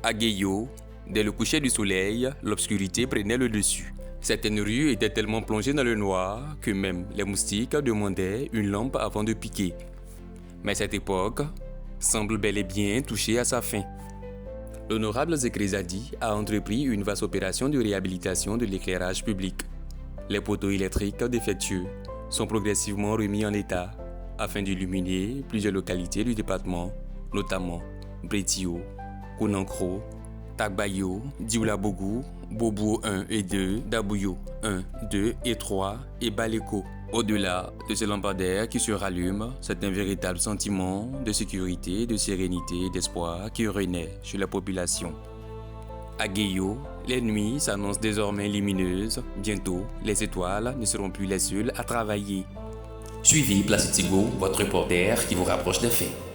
À Gueyo, dès le coucher du soleil, l'obscurité prenait le dessus. Certaines rues étaient tellement plongées dans le noir que même les moustiques demandaient une lampe avant de piquer. Mais cette époque semble bel et bien toucher à sa fin. L'honorable Zekrizadi a entrepris une vaste opération de réhabilitation de l'éclairage public. Les poteaux électriques défectueux sont progressivement remis en état afin d'illuminer plusieurs localités du département, notamment Bretio, Konankro, Tagbayo, Dioulabougou, Bobo 1 et 2, Dabouyo 1, 2 et 3 et Baleko. Au-delà de ces lampadaires qui se rallument, c'est un véritable sentiment de sécurité, de sérénité et d'espoir qui renaît chez la population. À Gueyo, les nuits s'annoncent désormais lumineuses. Bientôt, les étoiles ne seront plus les seules à travailler. Suivez Placitigo, votre reporter qui vous rapproche des faits.